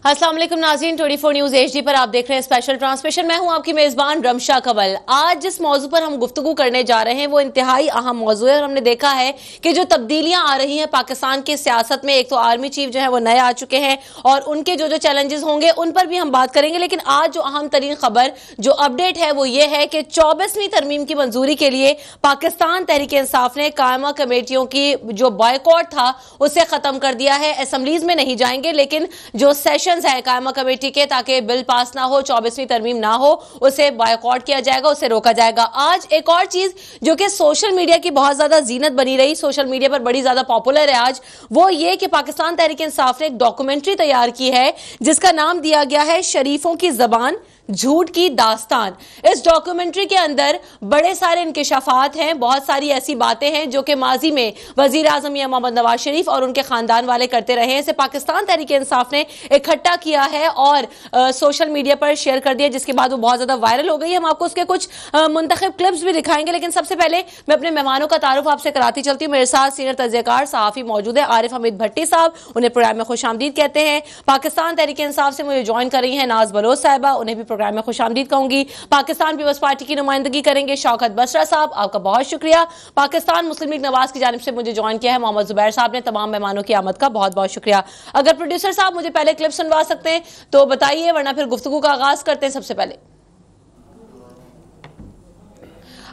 अस्सलाम वालेकुम नाज़रीन, 24 न्यूज HD पर आप देख रहे हैं स्पेशल ट्रांसमिशन। मैं हूं आपकी मेजबान रमशा कंवल। आज जिस मौजू पर हम गुफ्तगू करने जा रहे हैं वो इंतहाई अहम मौजू है और हमने देखा है कि जो तब्दीलियां आ रही हैं पाकिस्तान की सियासत में, एक तो आर्मी चीफ जो है वो नए आ चुके हैं और उनके जो जो चैलेंजेस होंगे उन पर भी हम बात करेंगे। लेकिन आज जो अहम तरीन खबर, जो अपडेट है वो ये है कि 24वीं तरमीम की मंजूरी के लिए पाकिस्तान तहरीक इंसाफ ने कायमा कमेटियों की जो बॉयकॉट था उसे खत्म कर दिया है। असेंबलीज में नहीं जाएंगे लेकिन जो सेशन है कायमा कमेटी के, ताकि बिल पास ना हो, 24वीं तरमीम ना हो, उसे बॉयकॉट किया जाएगा, उसे रोका जाएगा। आज एक और चीज जो कि सोशल मीडिया की बहुत ज्यादा जीनत बनी रही, सोशल मीडिया पर बड़ी ज्यादा पॉपुलर है आज, वो ये कि पाकिस्तान तहरीक इंसाफ ने एक डॉक्यूमेंट्री तैयार की है जिसका नाम दिया गया है शरीफों की जबान झूठ की दास्तान। इस डॉक्यूमेंट्री के अंदर बड़े सारे इंकिशाफात हैं, बहुत सारी ऐसी बातें हैं जो कि माजी में वजीर आजम मोहम्मद नवाज शरीफ और उनके खानदान वाले करते रहे हैं। इसे पाकिस्तान तहरीक इंसाफ ने इकट्ठा किया है और सोशल मीडिया पर शेयर कर दिया, जिसके बाद वो बहुत ज्यादा वायरल हो गई। हम आपको उसके कुछ मुंतखब क्लिप्स भी दिखाएंगे, लेकिन सबसे पहले मैं अपने मेहमानों का तारुफ आपसे कराती चलती हूँ। मेरे साथ सीनियर तजज़ियाकार सहाफी मौजूद है आरिफ हमीद भट्टी साहब, उन्हें प्रोग्राम में खुशामदीद कहते हैं। पाकिस्तान तहरीक इंसाफ से मुझे ज्वाइन कर रही है नाज बलोच साहिबा, उन्हें भी प्रोग्राम में खुशामदीद कहूंगी। पाकिस्तान पीपल्स पार्टी की नुमाइंदगी करेंगे शौकत बसरा साहब, आपका बहुत शुक्रिया। पाकिस्तान मुस्लिम लीग नवाज की जानिब से मुझे ज्वाइन किया है मोहम्मद जुबैर साहब ने, तमाम मेहमानों की आमद का बहुत बहुत शुक्रिया। अगर प्रोड्यूसर साहब मुझे पहले क्लिप सुनवा सकते हैं तो बताइए, वरना फिर गुफ्तगू का आगाज करते हैं। सबसे पहले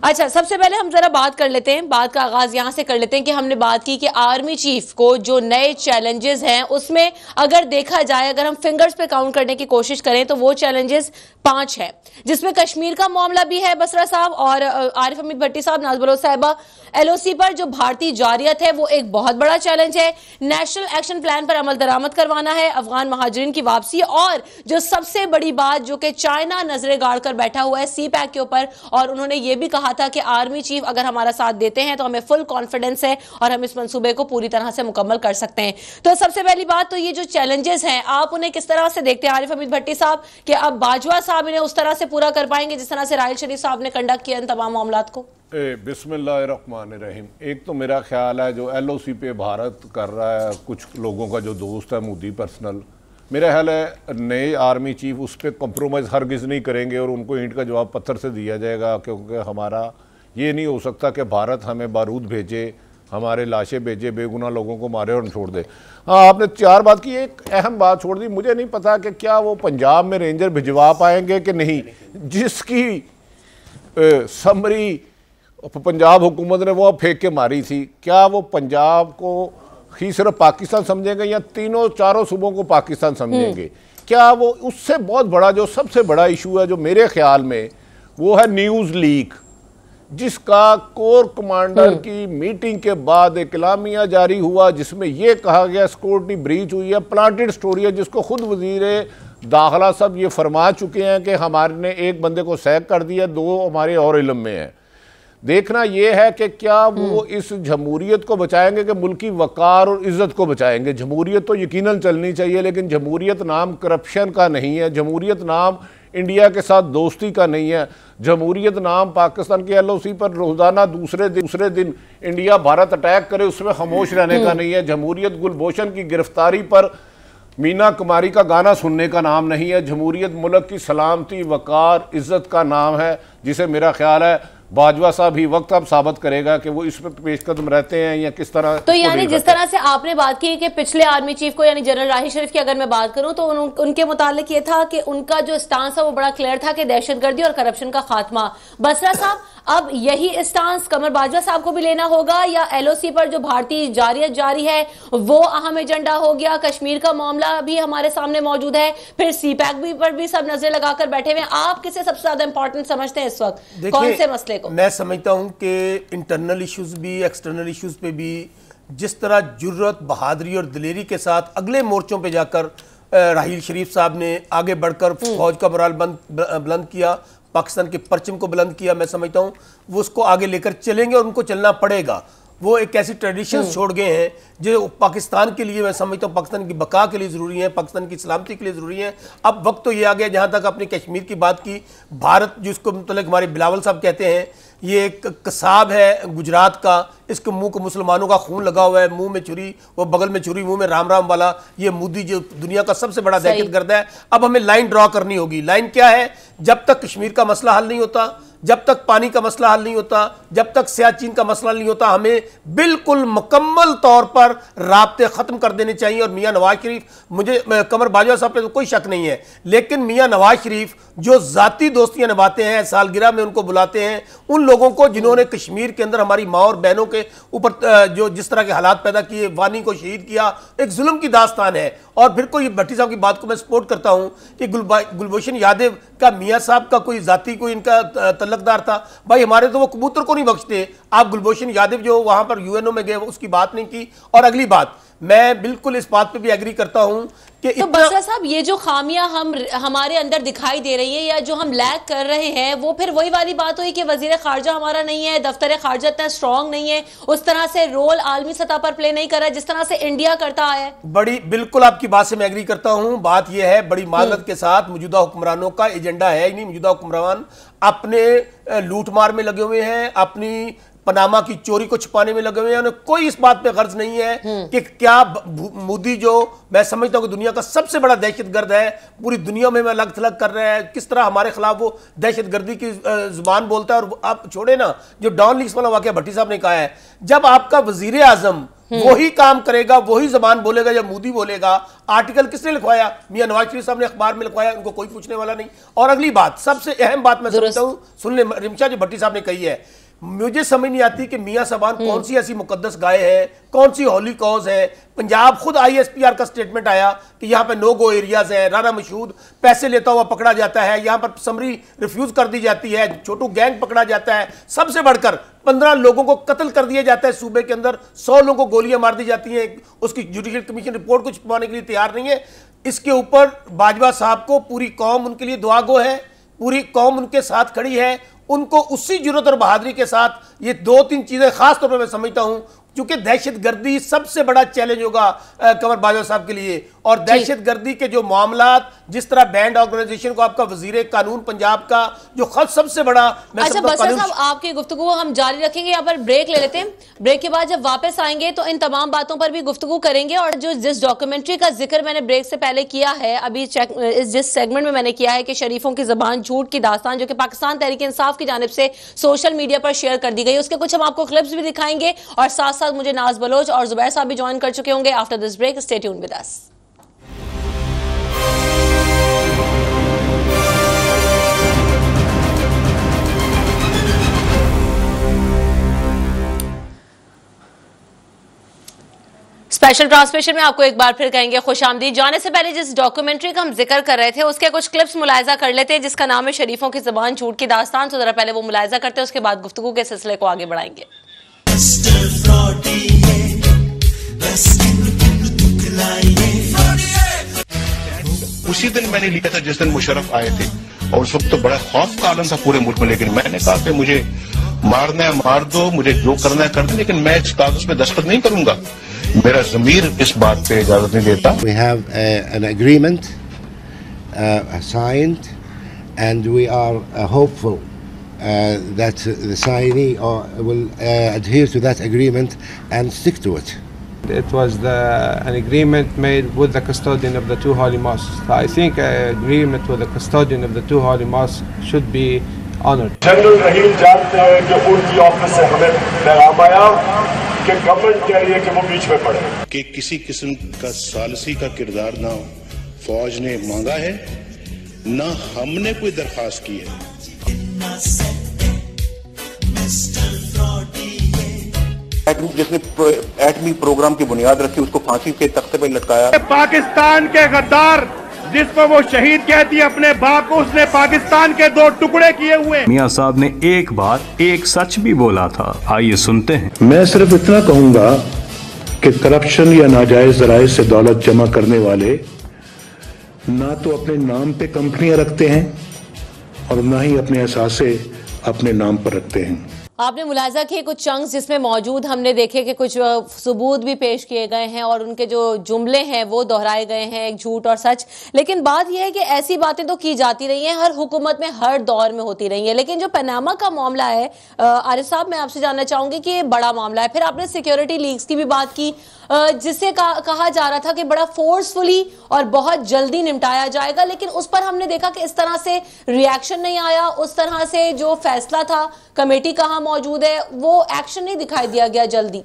अच्छा, सबसे पहले हम जरा बात कर लेते हैं, बात का आगाज यहां से कर लेते हैं कि हमने बात की कि आर्मी चीफ को जो नए चैलेंजेस हैं उसमें अगर देखा जाए, अगर हम फिंगर्स पे काउंट करने की कोशिश करें तो वो चैलेंजेस 5 है, जिसमें कश्मीर का मामला भी है बसरा साहब और आरिफ हमीद भट्टी साहब, नाज बलोच साहिबा। LOC पर जो भारतीय जारियत है वो एक बहुत बड़ा चैलेंज है। नेशनल एक्शन प्लान पर अमल दरामद करवाना है, अफगान महाजरीन की वापसी, और जो सबसे बड़ी बात जो कि चाइना नजरें गाड़ कर बैठा हुआ है CPAC के ऊपर, और उन्होंने ये भी कहा था कि आर्मी चीफ अगर हमारा साथ देते हैं तो हमें फुल कॉन्फिडेंस है और हम इस मंसूबे को पूरी तरह से मुकम्मल कर सकते हैं। तो सबसे पहली बात तो ये जो चैलेंजेस हैं आप उन्हें किस तरह से देखते हैं आरिफ हमीद भट्टी साहब, कि अब बाजवा साहब इन्हें उस तरह से पूरा कर पाएंगे जिस तरह से राहिल शरीफ साहब ने कंडक्ट किया इन तमाम मामलात को? बिस्मिल्लाहिर्रहमानिर्रहीम। एक तो मेरा ख्याल है जो LOC पे भारत कर रहा है, कुछ लोगों का जो दोस्त है मोदी पर्सनल, मेरा ख्याल है नए आर्मी चीफ उस पर कम्प्रोमाइज़ हरगिज़ नहीं करेंगे और उनको ईंट का जवाब पत्थर से दिया जाएगा, क्योंकि हमारा ये नहीं हो सकता कि भारत हमें बारूद भेजे, हमारे लाशें भेजे, बेगुनाह लोगों को मारे और छोड़ दे। हाँ, आपने 4 बात की, एक अहम बात छोड़ दी। मुझे नहीं पता कि क्या वो पंजाब में रेंजर भिजवा पाएंगे कि नहीं, जिसकी समरी पंजाब हुकूमत ने वो फेंक के मारी थी। क्या वो पंजाब को ही सिर्फ पाकिस्तान समझेंगे या तीनों चारों सूबों को पाकिस्तान समझेंगे? क्या वो उससे बहुत बड़ा, जो सबसे बड़ा इशू है जो मेरे ख्याल में, वो है न्यूज़ लीक, जिसका कोर कमांडर की मीटिंग के बाद इकलामिया जारी हुआ जिसमें यह कहा गया सिक्योरिटी ब्रीच हुई है, प्लांटेड स्टोरी है, जिसको खुद वजीर दाखिला सब ये फरमा चुके हैं कि हमारे ने एक बंदे को सैक कर दिया, 2 हमारे और इल्म में है। देखना यह है कि क्या वो इस जमहूरियत को बचाएंगे कि मुल्की वकार और इज्जत को बचाएंगे। जमहूरियत तो यकीनन चलनी चाहिए, लेकिन जमहूरियत नाम करप्शन का नहीं है, जमहूरियत नाम इंडिया के साथ दोस्ती का नहीं है, जमहूरियत नाम पाकिस्तान के LOC पर रोजाना दूसरे दिन इंडिया भारत अटैक करे उसमें खामोश रहने का नहीं है। जमहूरियत गुलभूषण की गिरफ्तारी पर मीना कुमारी का गाना सुनने का नाम नहीं है। जमहूरियत मुल्क की सलामती, वकार, इज्जत का नाम है, जिसे मेरा ख्याल है बाजवा साहब ही वक्त अब साबित करेगा कि वो इस पर पेशकदम रहते हैं या किस तरह। तो यानी जिस तरह से आपने बात की कि पिछले आर्मी चीफ को, यानी जनरल राहिल शरीफ की अगर मैं बात करूं तो उनके मुतालिक ये था कि उनका जो स्टांस है वो बड़ा क्लियर था कि दहशतगर्दी और करप्शन का खात्मा। बसरा साहब, अब यही स्टांस कमर बाजवा साहब को भी लेना होगा, या LOC पर जो भारतीय जारियत जारी है वो अहम एजेंडा हो गया? कश्मीर का मामला भी हमारे सामने मौजूद है, फिर CPAC भी पर भी सब नजर लगाकर बैठे हुए हैं। आप किसे सबसे ज्यादा इंपॉर्टेंट समझते हैं इस वक्त, कौन से मसले को? मैं समझता हूं कि इंटरनल इश्यूज भी, एक्सटर्नल इश्यूज पे भी जिस तरह जुर्रत, बहादुरी और दिलेरी के साथ अगले मोर्चों पे जाकर राहिल शरीफ साहब ने आगे बढ़कर फौज का मोराल बुलंद किया, पाकिस्तान के परचम को बुलंद किया, मैं समझता हूं वो उसको आगे लेकर चलेंगे और उनको चलना पड़ेगा। वो एक ऐसी ट्रेडिशंस छोड़ गए हैं जो पाकिस्तान के लिए, मैं समझता हूँ पाकिस्तान की बका के लिए ज़रूरी है, पाकिस्तान की सलामती के लिए ज़रूरी है। अब वक्त तो ये आ गया, जहाँ तक आपने कश्मीर की बात की, भारत जिसको मतलब हमारे बिलावल साहब कहते हैं, ये एक कसाब है गुजरात का, इसके मुंह को मुसलमानों का खून लगा हुआ है, मुंह में छुरी, वो बगल में छुरी, मुंह में राम राम वाला, ये मोदी जो दुनिया का सबसे बड़ा दहशतगर्द है। अब हमें लाइन ड्रॉ करनी होगी। लाइन क्या है? जब तक कश्मीर का मसला हल नहीं होता, जब तक पानी का मसला हल नहीं होता, जब तक सियाचिन का मसला नहीं होता, हमें बिल्कुल मुकम्मल तौर पर राब्ते खत्म कर देने चाहिए। और मियां नवाज शरीफ, मुझे कमर बाजवा साहब पे तो कोई शक नहीं है, लेकिन मियां नवाज शरीफ जो जाती दोस्तियां निभाते हैं, सालगिरह में उनको बुलाते हैं, उन लोगों को जिन्होंने कश्मीर के अंदर हमारी माँ और बहनों के ऊपर जो जिस तरह के हालात पैदा किए, वानी को शहीद किया, एक जुल्म की दास्तान है। और फिर कोई भट्टी साहब की बात को मैं सपोर्ट करता हूं कि गुलभूषण यादव का मियां साहब का कोई जाती कोई इनका तल्लकदार था, भाई हमारे तो वो कबूतर को नहीं बख्शते। आप गुलभूषण यादव जो वहां पर यूएनओ में गए उसकी बात नहीं की। और अगली बात, मैं बिल्कुल इस बात पे भी एग्री करता हूं कि तो बसरा साहब, ये जो खामियां हमारे अंदर दिखाई दे रही है या जो हम लैग कर रहे हैं, वो फिर वही वाली बात हुई कि वजीर खारजा हमारा नहीं है, दफ्तर खारजा इतना स्ट्रांग नहीं है, उस तरह से रोल आलमी सतह पर प्ले नहीं कर रहा है जिस तरह से इंडिया करता है। बड़ी बिल्कुल आपकी बात से मैं एग्री करता हूं। बात यह है, बड़ी माजरत के साथ, मौजूदा हुक्मरानों का एजेंडा है ही नहीं। मौजूदा हुक्मरान अपने लूटमार में लगे हुए हैं, अपनी पनामा की चोरी को छुपाने में लगे हुए हैं। उन्हें कोई इस बात पे गर्ज नहीं है कि क्या मोदी, जो मैं समझता हूं कि दुनिया का सबसे बड़ा दहशतगर्द है, पूरी दुनिया में अलग थलग कर रहा है, किस तरह हमारे खिलाफ वो दहशतगर्दी की जुबान बोलता है। और आप छोड़े ना, जो डॉन लीक्स वाला वाकया भट्टी साहब ने कहा है, जब आपका वजीर आजम वही काम करेगा, वही जबान बोलेगा जब मोदी बोलेगा। आर्टिकल किसने लिखवाया? मियां नवाज शरीफ साहब ने अखबार में लिखवाया, उनको कोई पूछने वाला नहीं। और अगली बात, सबसे अहम बात मैं समझता हूं, सुन ले रिमशा, जो भट्टी साहब ने कही है, मुझे समझ नहीं आती कि मियां साहबान कौन सी ऐसी मुकद्दस गाय है, कौन सी होली कॉज है। पंजाब खुद ISPR का स्टेटमेंट आया कि यहाँ पे नो गो एरियाज है, राना मशहूद पैसे लेता हुआ पकड़ा जाता है, यहाँ पर समरी रिफ्यूज कर दी जाती है, छोटू गैंग पकड़ा जाता है, सबसे बढ़कर 15 लोगों को कत्ल कर दिया जाता है सूबे के अंदर, 100 लोगों को गोलियां मार दी जाती हैं, उसकी जुडिशियल कमीशन रिपोर्ट को छुपाने के लिए तैयार नहीं है। इसके ऊपर बाजवा साहब को पूरी कौम उनके लिए दुआ गो है, पूरी कौम उनके साथ खड़ी है। उनको उसी जुर्रत और बहादुरी के साथ ये 2-3 चीजें खास तौर पर मैं समझता हूं, क्योंकि दहशतगर्दी सबसे बड़ा चैलेंज होगा कमर बाजवा साहब के लिए। और दहशतगर्दी के जो मामलात, जिस तरह बैंड ऑर्गेनाइजेशन को आपका वजीर कानून पंजाब का जो खत सबसे बड़ा, अच्छा बसरा साहब, आपकी गुफ्तगू हम जारी रखेंगे, यहाँ पर ब्रेक ले लेते हैं। ब्रेक के बाद जब वापस आएंगे तो इन तमाम बातों पर भी गुफ्तगू करेंगे। और जो जिस डॉक्यूमेंट्री का जिक्र मैंने ब्रेक से पहले किया है, अभी जिस सेगमेंट में मैंने किया है कि शरीफों की जबान झूठ की दास्तान, जो कि पाकिस्तान तहरीक इंसाफ की जानिब से सोशल मीडिया पर शेयर कर दी गई, उसके कुछ हम आपको क्लिप्स भी दिखाएंगे। और साथ साथ मुझे नाज बलोच और जुबैर साहब भी ज्वाइन कर चुके होंगे। After this break, stay tuned with us. Special transmission में आपको एक बार फिर कहेंगे खुशामदीद। जाने से पहले जिस डॉक्यूमेंट्री का हम जिक्र कर रहे थे, उसके कुछ क्लिप्स मुलायजा कर लेते हैं, जिसका नाम है शरीफों की जुबान झूठ की दास्तान। तो जरा पहले वो मुलायजा करते हैं, उसके बाद गुफ्तगू के सिलसिले को आगे बढ़ाएंगे। उसी दिन मैंने लिया था जिस दिन मुशर्रफ आए थे, और उस वक्त तो बड़ा खौफ का आलम था पूरे मुल्क में। लेकिन मैंने कहा कि मुझे मारना है मार दो, मुझे जो करना है कर दो, लेकिन मैं इस कागज पे दस्तखत नहीं करूंगा। मेरा ज़मीर इस बात पे इजाजत नहीं देता। We have an agreement signed, and we are hopeful that the signee will adhere to that agreement and stick to it. It was an agreement made with the custodian of the two holy mosques. I think an agreement with the custodian of the two holy mosques should be honored. General Rahim जानते हैं कि उनकी office से हमें पैगाम आया कि government कह रही है कि वो बीच में पड़े, कि किसी किस्म का सालसी का किरदार ना फौज ने मांगा है, ना हमने कोई दरखास्त की है। जिसने एटमी प्रोग्राम की बुनियाद रखी, उसको फांसी के तख्ते पर लटकाया। पाकिस्तान के गद्दार जिसको वो शहीद कहती है अपने बाप को, उसने पाकिस्तान के 2 टुकड़े किए हुए। मियां साहब ने एक बार एक सच भी बोला था, आइए सुनते हैं। मैं सिर्फ इतना कहूंगा कि करप्शन या नाजायज जराए से दौलत जमा करने वाले ना तो अपने नाम पे कंपनियां रखते हैं और ना ही अपने एहसासे अपने नाम पर रखते हैं। आपने मुलाजा किए कुछ चंक्स जिसमें मौजूद हमने देखे कि कुछ सबूत भी पेश किए गए हैं और उनके जो जुमले हैं वो दोहराए गए हैं, एक झूठ और सच। लेकिन बात यह है कि ऐसी बातें तो की जाती रही हैं, हर हुकूमत में हर दौर में होती रही है। लेकिन जो पनामा का मामला है आरिफ साहब, मैं आपसे जानना चाहूंगी कि ये बड़ा मामला है। फिर आपने सिक्योरिटी लीक्स की भी बात की जिससे कहा जा रहा था कि बड़ा फोर्सफुली और बहुत जल्दी निपटाया जाएगा, लेकिन उस पर हमने देखा कि इस तरह से रिएक्शन नहीं आया, उस तरह से जो फैसला था कमेटी कहाँ मौजूद है वो एक्शन नहीं दिखाई दिया गया जल्दी।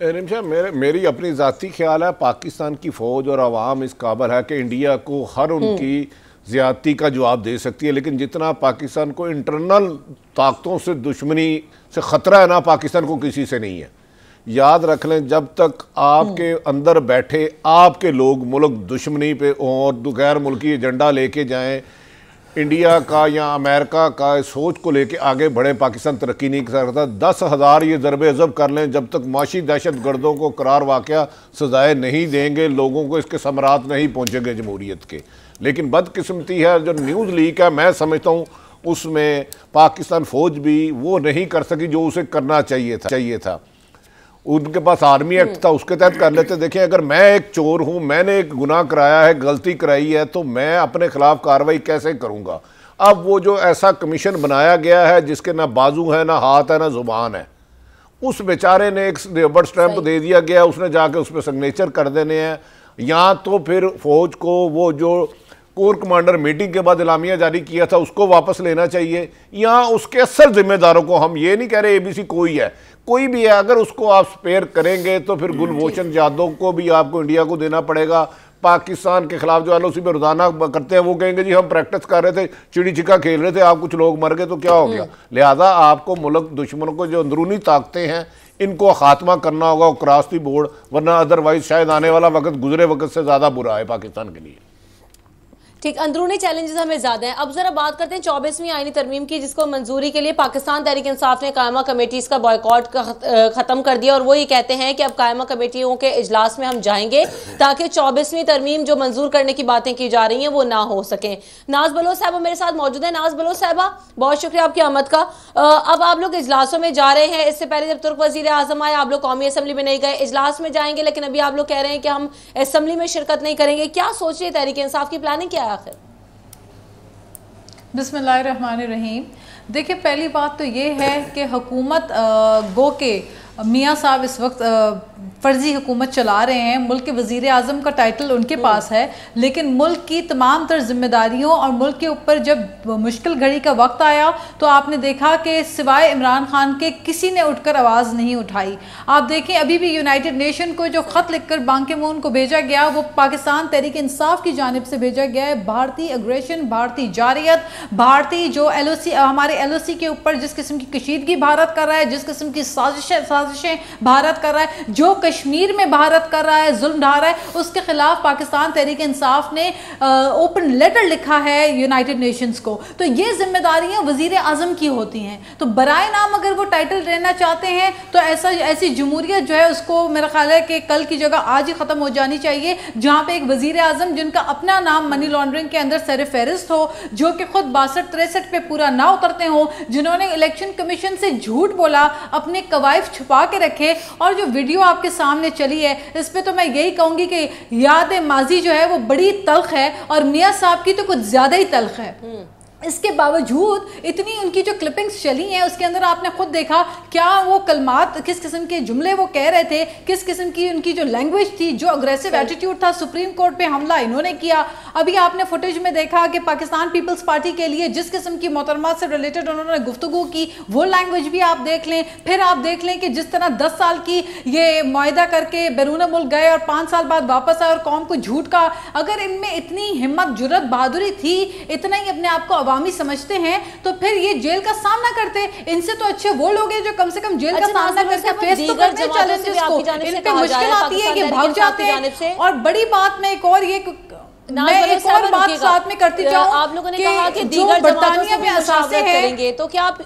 रिमशा, मेरी अपनी ज़ाती ख्याल है पाकिस्तान की फ़ौज और आवाम इस काबिल है कि इंडिया को हर उनकी ज़्यादती का जवाब दे सकती है, लेकिन जितना पाकिस्तान को इंटरनल ताकतों से दुश्मनी से ख़तरा है ना, पाकिस्तान को किसी से नहीं है। याद रख लें, जब तक आपके अंदर बैठे आपके लोग मुल्क दुश्मनी पे और गैर मुल्की एजेंडा लेके जाएं, इंडिया का या अमेरिका का सोच को लेके आगे बढ़े, पाकिस्तान तरक्की नहीं कर सकता। 10,000 ये ज़रबे अज़ब कर लें, जब तक माशी दहशत गर्दों को करार वाक़या सजाएँ नहीं देंगे, लोगों को इसके समरात नहीं पहुँचेंगे जमहूरियत के। लेकिन बदकिस्मती है, जो न्यूज़ लीक है मैं समझता हूँ उसमें पाकिस्तान फ़ौज भी वो नहीं कर सकी जो उसे करना चाहिए था। उनके पास आर्मी एक्ट था, उसके तहत कर लेते। देखें, अगर मैं एक चोर हूं, मैंने एक गुनाह कराया है, गलती कराई है, तो मैं अपने खिलाफ कार्रवाई कैसे करूंगा। अब वो जो ऐसा कमीशन बनाया गया है जिसके ना बाजू है, ना हाथ है, ना जुबान है, उस बेचारे ने एक रबड़ स्टैंप दे दिया गया, उसने जाके उस पर सिग्नेचर कर देने हैं। या तो फिर फौज को वो जो कोर कमांडर मीटिंग के बाद इलामिया जारी किया था उसको वापस लेना चाहिए, या उसके असल जिम्मेदारों को, हम ये नहीं कह रहे एबीसी कोई है, कोई भी है, अगर उसको आप स्पेयर करेंगे तो फिर गुलभूषण यादव को भी आपको इंडिया को देना पड़ेगा। पाकिस्तान के खिलाफ जो एलओसी पे रोजाना करते हैं वो कहेंगे जी हम प्रैक्टिस कर रहे थे, चिड़ी छिक्का खेल रहे थे, आप कुछ लोग मर गए तो क्या हो गया। लिहाजा आपको मुल्क दुश्मनों को जो अंदरूनी ताकतें हैं इनको खात्मा करना होगा क्रॉस दी बोर्ड, वरना अदरवाइज शायद आने वाला वक्त गुजरे वक्त से ज्यादा बुरा है पाकिस्तान के लिए। ठीक, अंदरूनी चैलेंजेस हमें ज्यादा हैं। अब जरा बात करते हैं 24वीं आईनी तरमीम की, जिसको मंजूरी के लिए पाकिस्तान तहरीक इंसाफ ने कायमा कमेटीज का बॉयकॉट खत्म कर दिया और वो ये कहते हैं कि अब कायमा कमेटियों के इजलास में हम जाएंगे ताकि 24वीं तरमीम जो मंजूर करने की बातें की जा रही हैं वो ना हो सके। नाज बलोच साहबा मेरे साथ मौजूद है। नाज बलोच साहबा, बहुत शुक्रिया आपकी आमद का। अब आप लोग इजलासों में जा रहे हैं, इससे पहले जब तुर्क वजीर आजम आए आप लोग कौमी असम्बली में नहीं गए, इजलास में जाएंगे, लेकिन अभी आप लोग कह रहे हैं कि हम असम्बली में शिरकत नहीं करेंगे। क्या सोच रही है तहरीक इंसाफ की प्लानिंग क्या है आखिर? बिस्मिल्लाहिर्रहमानिर्रहीम। देखिए, पहली बात तो ये है कि हुकूमत गो के मियाँ साहब इस वक्त फ़र्जी हुकूमत चला रहे हैं। मुल्क के वज़ीर आज़म का टाइटल उनके पास है, लेकिन मुल्क की तमाम तर जिम्मेदारियों और मुल्क के ऊपर जब मुश्किल घड़ी का वक्त आया तो आपने देखा कि सिवाय इमरान खान के किसी ने उठकर आवाज़ नहीं उठाई। आप देखें, अभी भी यूनाइटेड नेशन को जो ख़त लिखकर बान की मून को भेजा गया वो पाकिस्तान तहरीक इंसाफ की जानिब से भेजा गया है। भारतीय अग्रेशन, भारतीय जारियत, भारतीय जो LOC, हमारे LOC के ऊपर जिस किस्म की कशीदगी भारत कर रहा है, जिस किस्म की साजिशें भारत कर रहा है, जो कश्मीर में भारत कर रहा है, जुल्म ढा रहा है, उसके खिलाफ पाकिस्तान तहरीक इंसाफ ने ओपन लेटर लिखा है यूनाइटेड नेशंस को। तो ये जिम्मेदारियां वजीर आजम की होती हैं। तो बराए नाम अगर वो टाइटल लेना चाहते हैं तो ऐसी जमहूरियत जो है उसको मेरा ख्याल है कि कल की जगह आज ही खत्म हो जानी चाहिए, जहां पे एक वजीर आजम जिनका अपना नाम मनी लॉन्ड्रिंग के अंदर सर फहरिस्त हो, जो कि खुद 62-63 पे पूरा ना उतरते हो, जिन्होंने इलेक्शन कमीशन से झूठ बोला, अपने कवायद छुपा के रखे, और जो वीडियो आपके सामने चली है इस पे तो मैं यही कहूंगी कि याद माजी जो है वो बड़ी तल्ख है और मियां साहब की तो कुछ ज्यादा ही तल्ख है। इसके बावजूद इतनी उनकी जो क्लिपिंग्स चली हैं उसके अंदर आपने खुद देखा क्या वो कलमात, किस किस्म के जुमले वो कह रहे थे, किस किस्म की उनकी जो लैंग्वेज थी, जो अग्रेसिव एटीट्यूड था। सुप्रीम कोर्ट पे हमला इन्होंने किया। अभी आपने फुटेज में देखा कि पाकिस्तान पीपल्स पार्टी के लिए जिस किस्म की मोहतरमा से रिलेटेड उन्होंने गुफ्तगू की, वो लैंग्वेज भी आप देख लें। फिर आप देख लें कि जिस तरह 10 साल की ये मुआहदा करके बैरून मुल्क गए और 5 साल बाद वापस आए और कौम को झूठ का, अगर इनमें इतनी हिम्मत, जुर्रत, बहादुरी थी, इतना ही अपने आप को अवामी समझते हैं, तो फिर ये जेल का सामना करते। इनसे तो अच्छे वो लोग हैं जो कम से कम जेल का सामना करके फेस तो करते हैं चैलेंजेस को। इन पे मुश्किल आती है, ये भाग जाते हैं। और बड़ी बात मैं एक और बात साथ में करती जाऊं, आप लोगों ने कहा कि दीगर बरतानिया में असासे हैं, तो क्या आप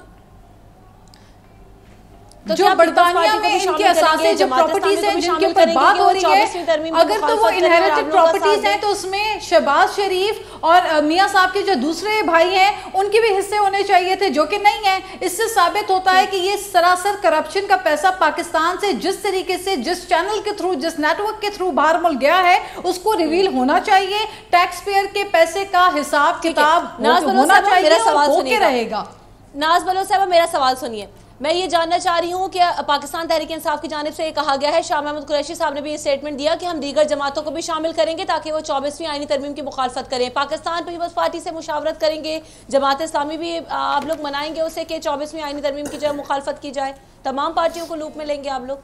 तो जो बर्तानिया में इनके असासे जो प्रॉपर्टीज हैं जिनके ऊपर बात हो रही है, अगर तो वो इनहेरिटेड प्रॉपर्टीज हैं तो उसमें शहबाज शरीफ और मियां साहब के जो दूसरे भाई हैं उनके भी हिस्से होने चाहिए थे, जो कि नहीं है। इससे साबित होता है कि ये सरासर करप्शन का पैसा पाकिस्तान से जिस तरीके से, जिस चैनल के थ्रू, जिस नेटवर्क के थ्रू बाहर मुल्क गया है, उसको रिवील होना चाहिए। टैक्स पेयर के पैसे का हिसाब किताब होना चाहिए और होके रहेगा। नाज बलोच साहब, मेरा सवाल सुनिए। मैं ये जानना चाह रही हूँ कि पाकिस्तान तहरीक इंसाफ की जानिब से ये कहा गया है, शाह महमूद कुरैशी साहब ने भी ये स्टेटमेंट दिया कि हम दीगर जमातों को भी शामिल करेंगे ताकि वो 24वीं आईनी तरमीम की मुखालफत करें। पाकिस्तान पीपल्स पार्टी से मुशावरत करेंगे, जमात इस्लामी भी आप लोग मनाएंगे उसे कि 24वीं आईनी तरमीम की जो है मुखालफत की जाए, तमाम पार्टियों को लूप में लेंगे आप लोग?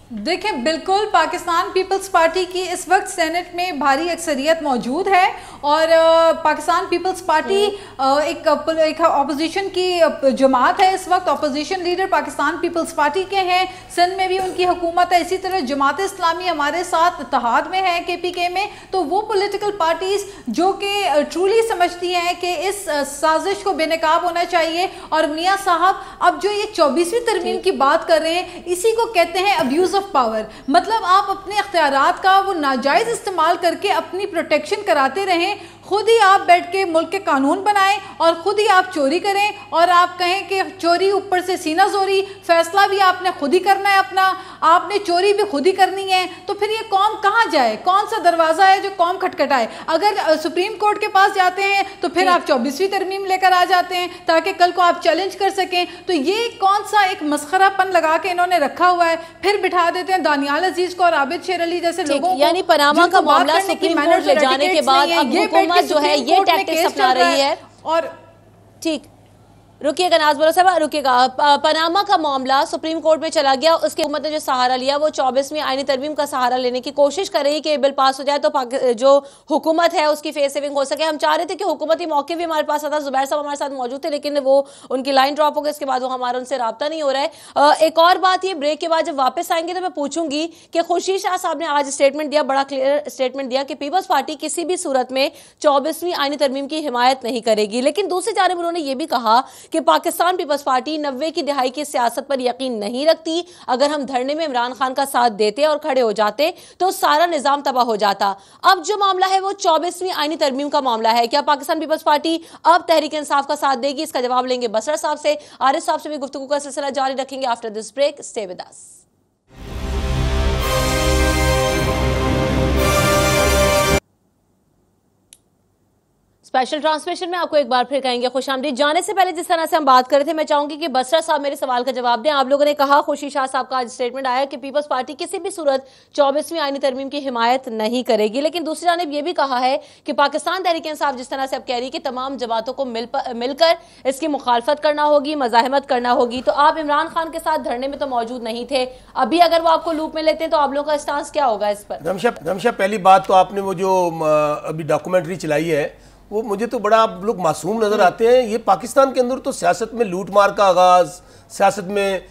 देखें, बिल्कुल पाकिस्तान पीपल्स पार्टी की इस वक्त सेनेट में भारी अक्सरियत मौजूद है और पाकिस्तान पीपल्स पार्टी एक अपोजिशन की जमात है। इस वक्त अपोजिशन लीडर पाकिस्तान पीपल्स पार्टी के हैं, सिंध में भी उनकी हुकूमत है। इसी तरह जमात इस्लामी हमारे साथ इत्तेहाद में है KPK में। तो वो पॉलिटिकल पार्टीज जो कि ट्रूली समझती हैं कि इस साजिश को बेनकाब होना चाहिए। और मियाँ साहब अब जो ये 24वीं तरमीम की बात कर रहे हैं, इसी को कहते हैं अब्यूज ऑफ पावर। मतलब आप अपने अख्तियारात का वो नाजायज इस्तेमाल करके अपनी प्रोटेक्शन कराते रहें, खुद ही आप बैठ के मुल्क के कानून बनाएं और खुद ही आप चोरी करें और आप कहें कि चोरी ऊपर से सीना जोरी, फैसला भी आपने खुद ही करना है अपना, आपने चोरी भी खुद ही करनी है। तो फिर ये कौम कहाँ जाए? कौन सा दरवाज़ा है जो कौम खटखटाए? अगर सुप्रीम कोर्ट के पास जाते हैं तो फिर आप 24वीं तरमीम लेकर आ जाते हैं ताकि कल को आप चैलेंज कर सकें। तो ये कौन सा एक मस्खरापन लगा के इन्होंने रखा हुआ है? फिर बिठा देते हैं दानियाल अजीज को और आबिद शेर अली जैसे लोगों को, यानी पनामा का मामला सुप्रीम कोर्ट ले जाने के बाद अब हुकूमत जो है ये टैक्टिक्स अपना रही है। और ठीक, रुकिएगा नाज बलोच साहब, रुकिएगा। पनामा का मामला सुप्रीम कोर्ट में चला गया, उसके हुकूमत ने जो सहारा लिया वो 24वीं आईनी तरमीम का सहारा लेने की कोशिश कर रही कि बिल पास हो जाए तो जो हुकूमत है उसकी फेस सेविंग हो सके। हम चाह रहे थे कि हुकूमती मौके भी हमारे पास आता, जुबैर साहब हमारे साथ मौजूद थे, लेकिन वो उनकी लाइन ड्रॉप हो गई, इसके बाद वो हमारा उनसे रब्ता नहीं हो रहा है। एक और बात, ये ब्रेक के बाद जब वापस आएंगे तो मैं पूछूंगी कि खुर्शीद शाह साहब ने आज स्टेटमेंट दिया, बड़ा क्लियर स्टेटमेंट दिया कि पीपल्स पार्टी किसी भी सूरत में 24वीं आईनी तरमीम की हिमायत नहीं करेगी। लेकिन दूसरी जानिब उन्होंने ये भी कहा कि पाकिस्तान पीपल्स पार्टी 90 की दहाई की सियासत पर यकीन नहीं रखती। अगर हम धरने में इमरान खान का साथ देते और खड़े हो जाते तो सारा निजाम तबाह हो जाता। अब जो मामला है वो 24वीं आईनी तरमीम का मामला है। क्या पाकिस्तान पीपल्स पार्टी अब तहरीक इंसाफ का साथ देगी? इसका जवाब लेंगे बसरा साहब से। आरिफ साहब से भी गुफ्तगू का सिलसिला जारी रखेंगे after this break. Stay with us. Special transmission में आपको एक बार फिर कहेंगे खुशामदीद। जाने से पहले जिस तरह से हम बात कर रहे थे, मैं चाहूंगी कि बसरा साहब मेरे सवाल का जवाब दें। आप लोगों ने कहा, खुर्शीद शाह साहब का आज स्टेटमेंट आया कि पीपल्स पार्टी किसी भी सूरत 24वीं आईनी तरमीम की हिमायत नहीं करेगी, लेकिन दूसरी जानिब यह भी कहा है कि पाकिस्तान तहरीक इंसाफ जिस तरह से अब कह रही है कि तमाम जमातों को मिलकर इसकी मुखालफत करना होगी, मज़ाहमत करना होगी। तो आप इमरान खान के साथ धरने में तो मौजूद नहीं थे, अभी अगर वो आपको लूप में लेते हैं तो आप लोगों का स्टांस क्या होगा इस पर? रमशा, पहली बात तो आपने वो जो अभी डॉक्यूमेंट्री चलाई है वो मुझे तो बड़ा आप लोग मासूम नजर आते हैं। ये पाकिस्तान के अंदर तो सियासत में लूट मार का आगाज, सियासत में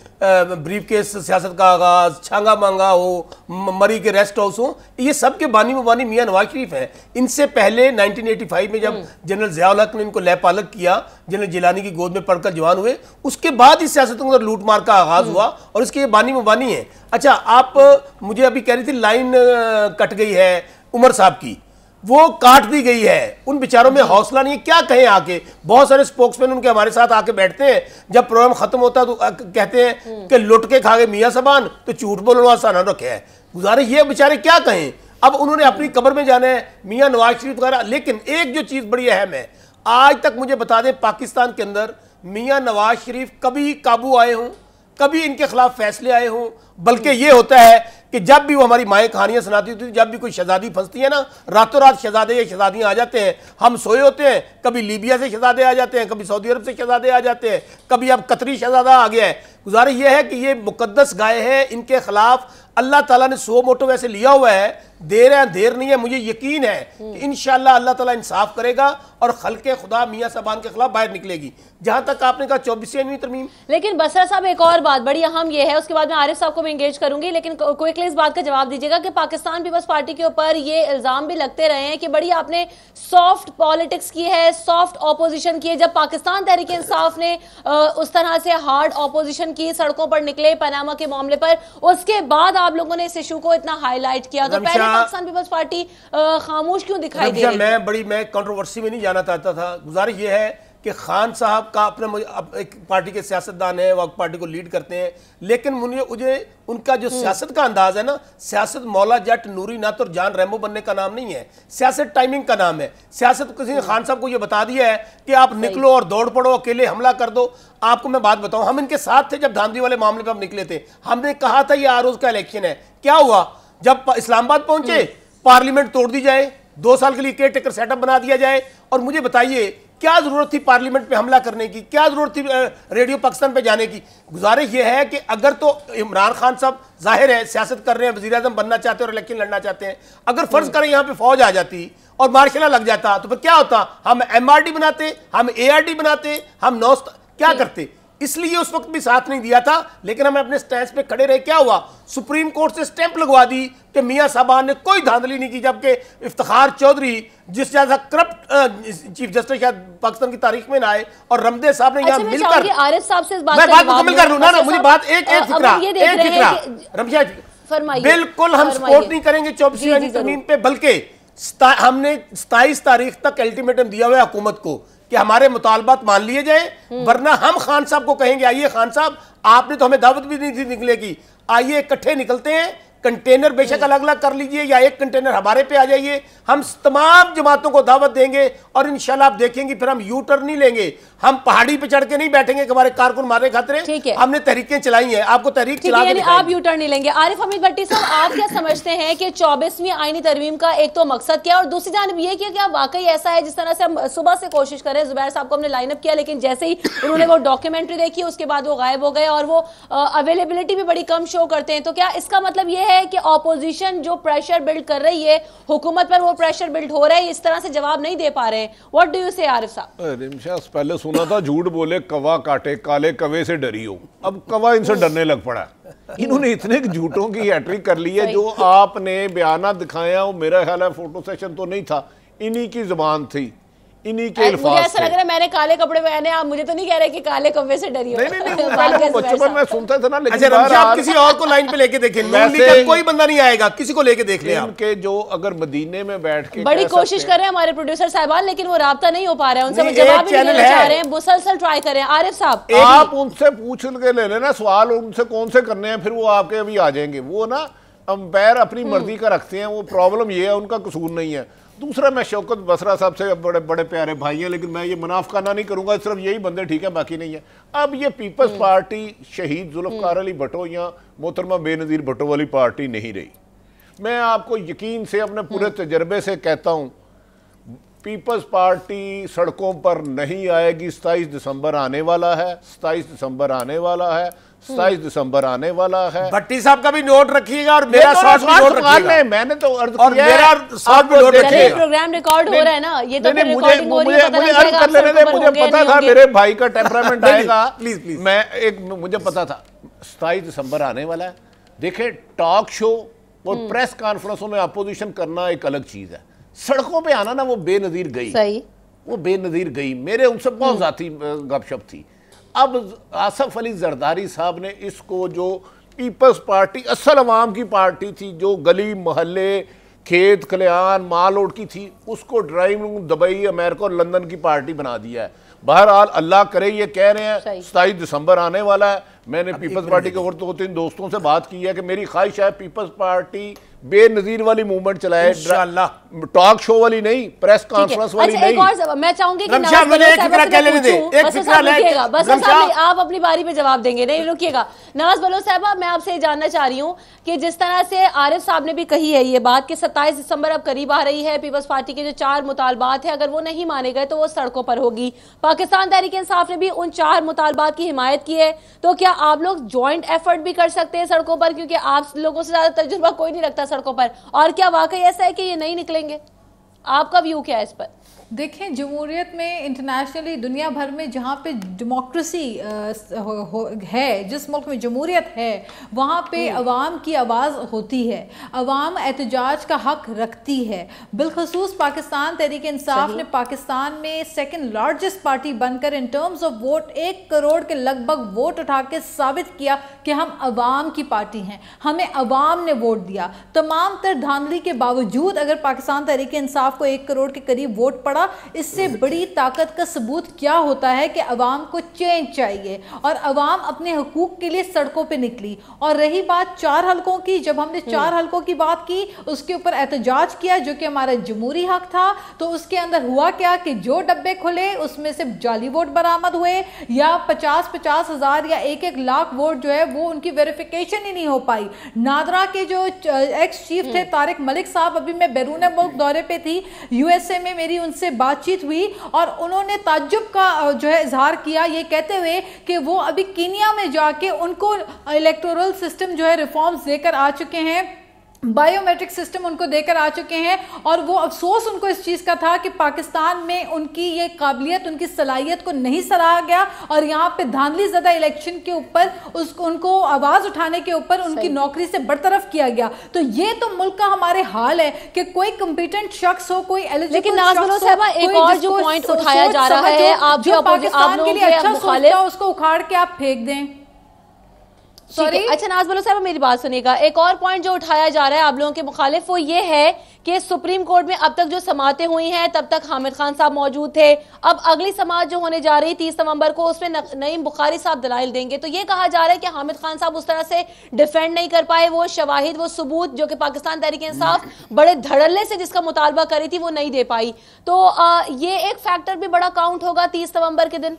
ब्रीफ केस सियासत का आगाज, छांगा मांगा हो, मरी के रेस्ट हाउस हो, ये सब के बानी मुबानी मियां नवाज शरीफ हैं। इनसे पहले 1985 में जब जनरल ज़ियाउल हक ने इनको लय पालक किया, जनरल जिलानी की गोद में पढ़कर जवान हुए, उसके बाद इस सियासत के अंदर लूट मार का आगाज हुआ और इसके ये बानी मुबानी है। अच्छा, आप मुझे अभी कह रही थी लाइन कट गई है उमर साहब की, वो काट दी गई है। उन बेचारों में हौसला नहीं है, क्या कहें आके। बहुत सारे स्पोक्समैन उनके हमारे साथ आके बैठते हैं, जब प्रोग्राम खत्म होता है तो कहते हैं कि लुट के खा गए मियां साहबान, तो झूठ बोलना आसान रखे है। गुजारे ये बेचारे क्या कहें, अब उन्होंने अपनी कब्र में जाना है, मियां नवाज शरीफ वगैरह। लेकिन एक जो चीज बड़ी अहम है, आज तक मुझे बता दें पाकिस्तान के अंदर मियां नवाज शरीफ कभी काबू आए हों, कभी इनके खिलाफ फैसले आए हों। बल्कि ये होता है कि जब भी वो हमारी माएँ कहानियां सुनाती थी, जब भी कोई शहजादी फंसती है ना, रातों रात शहजादे या शहजादियां आ जाते हैं। हम सोए होते हैं, कभी लीबिया से शहजादे आ जाते हैं, कभी सऊदी अरब से शहजादे आ जाते हैं, कभी अब कतरी शहजादा आ गया है। गुजारिश ये है कि ये मुकद्दस गाय है, इनके खिलाफ अल्लाह ताला ने 100 मोटो वैसे लिया हुआ है, देर है देर नहीं है, मुझे यकीन है कि इंशाअल्लाह अल्लाह ताला इंसाफ करेगा और खल्के खुदा मियां साहबान के खिलाफ बाहर निकलेगी। जहां तक आपने कहा 24वीं तरमीम, लेकिन बसरा साहब एक और बात बड़ी अहम ये है, उसके बाद मैं आरिफ साहब को भी एंगेज करूंगी, लेकिन क्विकली इस बात का जवाब दीजिएगा कि पाकिस्तान पीपल्स पार्टी के ऊपर ये इल्जाम भी लगते रहे हैं कि बड़ी आपने सॉफ्ट पॉलिटिक्स की है, सॉफ्ट ऑपोजिशन की है। जब पाकिस्तान तहरीक इंसाफ ने उस तरह से हार्ड ऑपोजिशन की, सड़कों पर निकले पनामा के मामले पर, उसके बाद आप लोगों ने इस इशू को इतना हाईलाइट किया, तो पहले पाकिस्तान पीपल्स पार्टी खामोश क्यों दिखाई दे रही है? मैं कंट्रोवर्सी में नहीं जाना चाहता था। गुजारिश ये है कि खान साहब का अपने एक पार्टी के सियासतदान है, वो पार्टी को लीड करते हैं, लेकिन मुझे उनका जो सियासत का अंदाज है ना, सियासत मौला जट नूरी नात और जान रैमो बनने का नाम नहीं है, सियासत टाइमिंग का नाम है। सियासत किसी ने खान साहब को ये बता दिया है कि आप निकलो और दौड़ पड़ो, अकेले हमला कर दो। आपको मैं बात बताऊं, हम इनके साथ थे जब धांधली वाले मामले पर हम निकले थे। हमने कहा था ये आरोज का इलेक्शन है। क्या हुआ? जब इस्लामाबाद पहुंचे, पार्लियामेंट तोड़ दी जाए, 2 साल के लिए केयर टेकर सेटअप बना दिया जाए। और मुझे बताइए क्या जरूरत थी पार्लियामेंट पे हमला करने की? क्या जरूरत थी रेडियो पाकिस्तान पे जाने की? गुजारिश ये है कि अगर तो इमरान खान साहब जाहिर है सियासत कर रहे हैं, वजीर आजम बनना चाहते हैं और इलेक्शन लड़ना चाहते हैं, अगर फर्ज करें यहाँ पे फौज आ जाती और मार्शल लग जाता तो फिर क्या होता? हम MRD बनाते, हम ARD बनाते, हम क्या करते? इसलिए उस वक्त भी साथ नहीं दिया था, लेकिन हमें अपने स्टैंड पे खड़े रहे। क्या हुआ? सुप्रीम कोर्ट से स्टैंप लगवा दी कि मियां साहबान ने कोई धांधली नहीं की, जबकि इफ्तिखार चौधरी जिस जैसा करप्ट चीफ जस्टिस शायद पाकिस्तान की तारीख में ना आए, और रमदे साहब ने यहाँ मिलकर, आरिफ साहब से इस बात मैं बात मुकम्मल कर लूं ना, मुझे बात एक फिक्रा रमशा, बिल्कुल हम सपोर्ट नहीं करेंगे 24वीं तरमीम पे, बल्कि हमने 27 तारीख तक अल्टीमेटम दिया हुआ है हुकूमत को कि हमारे मुतालबात मान लिए जाए, वरना हम खान साहब को कहेंगे आइए खान साहब, आपने तो हमें दावत भी नहीं थी निकले की, आइए इकट्ठे निकलते हैं, कंटेनर बेशक अलग अलग कर लीजिए या एक कंटेनर हमारे पे आ जाइए, हम तमाम जमातों को दावत देंगे और इंशाल्लाह आप देखेंगे फिर हम यू टर्न नहीं लेंगे, हम पहाड़ी पे चढ़ के नहीं बैठेंगे कि हमारे कारकुन मारे खातिर। हमने तहरीकें चलाई हैं, आपको तहरीक चला के आप यू टर्न नहीं लेंगे। आरिफ हमीद भट्टी साहब, आप क्या समझते हैं कि 24वीं आईनी तरमीम का एक तो मकसद क्या, और दूसरी जानब यह कि क्या वाकई ऐसा है जिस तरह से हम सुबह से कोशिश कर रहे हैं, जुबैर साहब को हमने लाइनअप किया, लेकिन जैसे ही उन्होंने वो डॉक्यूमेंट्री देखी उसके बाद वो गायब हो गए और वो अवेलेबिलिटी भी बड़ी कम शो करते हैं, तो क्या इसका मतलब यह है कि ऑपोजिशन जो प्रेशर बिल्ड कर रही है हुकूमत पर, वो प्रेशर बिल्ड हो रहा है, इस तरह से जवाब नहीं दे पा रहे हैं? व्हाट डू यू से आरिफ साहब? पहले सुना था झूठ बोले कवा काटे, काले कवे से डरी हो, अब कवा इनसे डरने लग पड़ा। इन्होंने इतने झूठों की हैट्रिक कर ली है। जो आपने बयाना दिखाया वो मेरा ख्याल है फोटो सेशन तो नहीं था, इन्हीं की जुबान थी, इन्हीं के अल्फाज मुझे ऐसा लग रहा है मैंने काले कपड़े पहने, आप मुझे तो नहीं कह रहे कि काले कव्वे से डरी हो। नहीं पहले वो बचपन में सुनता था ना, लेकिन अच्छा आप किसी और को लाइन पे लेके देखें, कोई बंदा नहीं आएगा, किसी को लेके देख लें उनके जो अगर मदीने में बैठ के बड़ी कोशिश कर रहे हैं हमारे प्रोड्यूसर साहिबान, लेकिन वो राब्ता नहीं हो पा रहा है, उनसे जवाब भी नहीं देना चाह रहे हैं, मुसलसल ट्राई कर रहे हैं। आरिफ साहब आप उनसे पूछ के ले लेना सवाल, उनसे कौन से करने हैं, फिर वो आपके अभी आ जाएंगे। वो ना अंपायर अपनी मर्जी का रखते हैं, वो प्रॉब्लम ये है, उनका कसूर नहीं है। दूसरा, मैं शौकत बसरा साहब से बड़े बड़े प्यारे भाई हैं, लेकिन मैं ये मुनाफकाना नहीं करूंगा, सिर्फ यही बंदे ठीक है, बाकी नहीं है। अब ये पीपल्स पार्टी शहीद जुल्फकार अली भट्टो या मोहतरमा बेनज़ीर भट्टो वाली पार्टी नहीं रही। मैं आपको यकीन से अपने पूरे तजर्बे से कहता हूँ, पीपल्स पार्टी सड़कों पर नहीं आएगी। 27 दिसंबर आने वाला है, 27 दिसंबर आने वाला है, 27 दिसंबर आने वाला है। भट्टी साहब का भी नोट रखिएगा और मेरा शॉट भी नोट रखिएगा। मैंने तो अर्ज और मेरा शॉट भी नोट रखिएगा। प्रोग्राम रिकॉर्ड हो रहा है ना, ये तो फिर रिकॉर्डिंग हो रही है, मुझे अर्ज कर लेने दे, मुझे पता था मेरे भाई का टेम्परामेंट आएगा। प्लीज मैं एक मुझे पता था 27 दिसंबर आने वाला है। देखे, टॉक शो और प्रेस कॉन्फ्रेंसों में अपोजिशन करना एक अलग चीज है, सड़कों पे आना ना वो बेनजीर गई, सही वो बेनजीर गई। मेरे उनसे बहुत जाती गपशप थी। अब आसफ अली जरदारी साहब ने इसको, जो पीपल्स पार्टी असल अवाम की पार्टी थी, जो गली मोहल्ले खेत खलियान माल ओट की थी, उसको ड्राइंग रूम दुबई अमेरिका और लंदन की पार्टी बना दिया है। बहरहाल अल्लाह करे, ये कह रहे हैं 27 दिसंबर आने वाला है। मैंने पीपल्स पार्टी के और 2-3 दोस्तों से बात की है कि मेरी ख्वाहिश है पीपल्स पार्टी बेनजीर वाली मूवमेंट चलाए, टॉक शो वाली नहीं, प्रेस कॉन्फ्रेंस वाली नहीं। मैं चाहूंगी कि आप अपनी बारी पे जवाब देंगे, नहीं रुकिएगा। नवाज बलोच साहबा, मैं आपसे ये जानना चाह रही हूँ कि जिस तरह से आरिफ साहब ने भी कही है ये बात कि 27 दिसंबर अब करीब आ रही है, पीपल्स पार्टी के जो 4 मुतालबात है अगर वो नहीं माने गए तो वो सड़कों पर होगी। पाकिस्तान तहरीक इंसाफ ने भी उन 4 मुतालबात की हिमायत की है, तो क्या आप लोग जॉइंट एफर्ट भी कर सकते हैं सड़कों पर, क्योंकि आप लोगों से ज्यादा तजुर्बा कोई नहीं रखता सड़कों पर, और क्या वाकई ऐसा है कि ये नहीं निकलेंगे? आपका व्यू क्या है इस पर? देखें, जमहूरियत में इंटरनेशनली दुनिया भर में जहाँ पे डेमोक्रेसी है, जिस मुल्क में जमहूरियत है, वहाँ पे अवाम की आवाज़ होती है, अवाम एहतजाज का हक रखती है। बिलखसूस पाकिस्तान तहरीक इंसाफ ने पाकिस्तान में सेकंड लार्जेस्ट पार्टी बनकर in terms of vote 1 crore के लगभग वोट उठा के साबित किया कि हम अवाम की पार्टी हैं, हमें अवाम ने वोट दिया। तमाम तर धांधली के बावजूद अगर पाकिस्तान तहरीक इंसाफ को 1 करोड़ के करीब वोट पड़ा, इससे बड़ी ताकत का सबूत क्या होता है कि अवाम को चेंज चाहिए और अवाम अपने हुकूक के लिए सड़कों पे निकली। और रही बात 4 हलकों की, जब हमने 4 हलकों की बात की, उसके ऊपर एहतजाज किया जो कि हमारा जमहूरी हक था, तो उसके अंदर हुआ क्या कि जो डब्बे खुले उसमें से जाली वोट बरामद हुए, या 50-50 हज़ार या 1-1 लाख वोट जो है वो उनकी वेरिफिकेशन ही नहीं हो पाई। नादरा के जो एक्स चीफ थे तारिक मलिक साहब, अभी मैं बैरून मुल्क दौरे पे थी, यूएसए में मेरी उनसे बातचीत हुई और उन्होंने ताज्जुब का जो है इजहार किया, ये कहते हुए कि वो अभी कीनिया में जाके उनको इलेक्टोरल सिस्टम जो है रिफॉर्म्स देकर आ चुके हैं, बायोमेट्रिक सिस्टम उनको देकर आ चुके हैं, और वो अफसोस उनको इस चीज़ का था कि पाकिस्तान में उनकी ये काबिलियत, उनकी सलाहियत को नहीं सराहा गया, और यहाँ पे धांधली ज़्यादा इलेक्शन के ऊपर उनको आवाज़ उठाने के ऊपर उनकी नौकरी से बरतरफ किया गया। तो ये तो मुल्क का हमारे हाल है कि कोई कंपिटेंट शख्स हो, कोई एलिजिबल शख्स हो, एक और जो पॉइंट उठाया जा रहा है, आप जो पाकिस्तान के लिए अच्छा सोचता है उसको उखाड़ के आप फेंक दें। अच्छा नाज बलो साहब, मेरी बात सुनिएगा। एक और पॉइंट जो उठाया जा रहा है आप लोगों के मुखालिफ, वो ये है कि सुप्रीम कोर्ट में अब तक जो समातें हुई हैं, तब तक हामिद खान साहब मौजूद थे, अब अगली समात जो होने जा रही 30 नवंबर को, उसमें नईम बुखारी साहब दलाइल देंगे। तो ये कहा जा रहा है कि हामिद खान साहब उस तरह से डिफेंड नहीं कर पाए, वो शवाहिद, वो सबूत जो कि पाकिस्तान तहरीक इंसाफ बड़े धड़ल्ले से जिसका मुतालबा करी थी वो नहीं दे पाई। तो ये एक फैक्टर भी बड़ा काउंट होगा 30 नवंबर के दिन।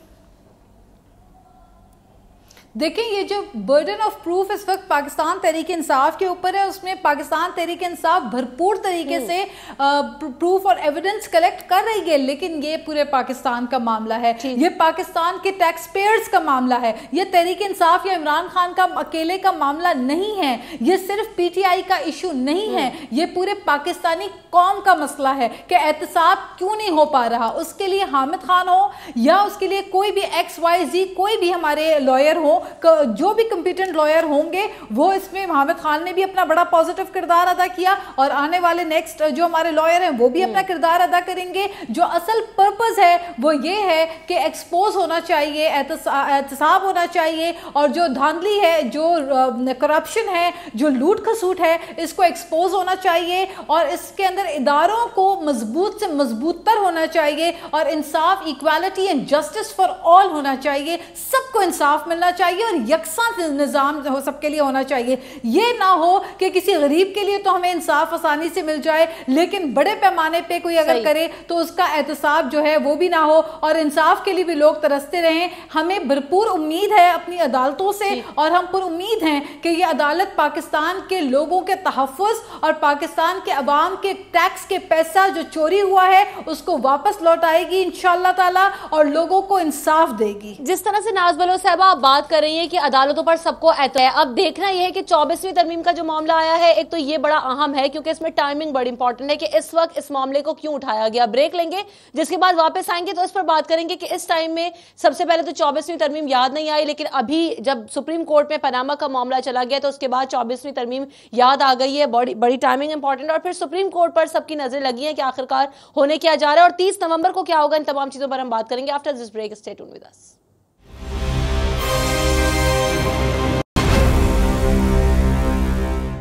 देखें, ये जो बर्डन ऑफ प्रूफ इस वक्त पाकिस्तान तहरीक इंसाफ के ऊपर है, उसमें पाकिस्तान तहरीक इंसाफ भरपूर तरीके से प्रूफ और एविडेंस कलेक्ट कर रही है, लेकिन ये पूरे पाकिस्तान का मामला है, ये पाकिस्तान के टैक्स पेयर्स का मामला है, ये तहरीक इंसाफ या इमरान खान का अकेले का मामला नहीं है, ये सिर्फ पीटीआई का इशू नहीं है, ये पूरे पाकिस्तानी कौम का मसला है कि एहतसाब क्यों नहीं हो पा रहा। उसके लिए हामिद खान हो या उसके लिए कोई भी XYZ कोई भी हमारे लॉयर हो, जो भी कंपिटेंट लॉयर होंगे, वो इसमें हामिद खान ने भी अपना बड़ा पॉजिटिव किरदार अदा किया, और आने वाले नेक्स्ट जो हमारे लॉयर हैं वो भी अपना किरदार अदा करेंगे। जो असल पर्पस है वो ये है कि एक्सपोज होना चाहिए, एहतसाब होना चाहिए, और जो धांधली है, जो करप्शन है, जो लूट खसूट है, इसको एक्सपोज होना चाहिए, और इसके अंदर इदारों को मजबूत से मजबूत तर होना चाहिए, और इंसाफ, equality and justice for all होना चाहिए, सबको इंसाफ मिलना चाहिए और यकसा निज़ाम हो सबके लिए होना चाहिए। ये ना हो कि किसी गरीब के लिए तो हमें इंसाफ आसानी से मिल जाए, लेकिन बड़े पैमाने पे कोई अगर करे तो उसका एहतसाब जो है वो भी ना हो, और इंसाफ के लिए भी लोग तरसते रहें। हमें भरपूर उम्मीद है अपनी अदालतों से, और हम पर उम्मीद हैं कि ये अदालत पाकिस्तान के लोगों के तहफ़्फ़ुज़ और पाकिस्तान के अवाम के टैक्स के पैसा जो चोरी हुआ है उसको वापस लौटाएगी इंशाअल्लाह ताला, और लोगों को इंसाफ देगी। जिस तरह से नाज बलो साहब आप बात कर रही है कि अदालतों पर सबको एतबार है, अब देखना यह है कि 24वीं तरमीम का जो मामला आया है, एक तो ये बड़ा अहम है क्योंकि इसमें टाइमिंग बड़ी इंपॉर्टेंट है कि इस वक्त इस मामले को क्यों उठाया गया। ब्रेक लेंगे, जिसके बाद वापस आएंगे तो इस पर बात करेंगे कि इस टाइम में सबसे पहले तो 24वीं तरमीम याद नहीं आई, लेकिन अभी जब सुप्रीम कोर्ट में पनामा का मामला चला गया तो उसके बाद 24वीं तरमीम याद आ गई है, बड़ी टाइमिंग इंपॉर्टेंट, और फिर सुप्रीम कोर्ट पर सबकी नजरें लगी है कि आखिरकार होने क्या जा रहा है, और 30 नवंबर को क्या होगा, इन तमाम चीजों पर हम बात करेंगे after this break. Stay tuned with us.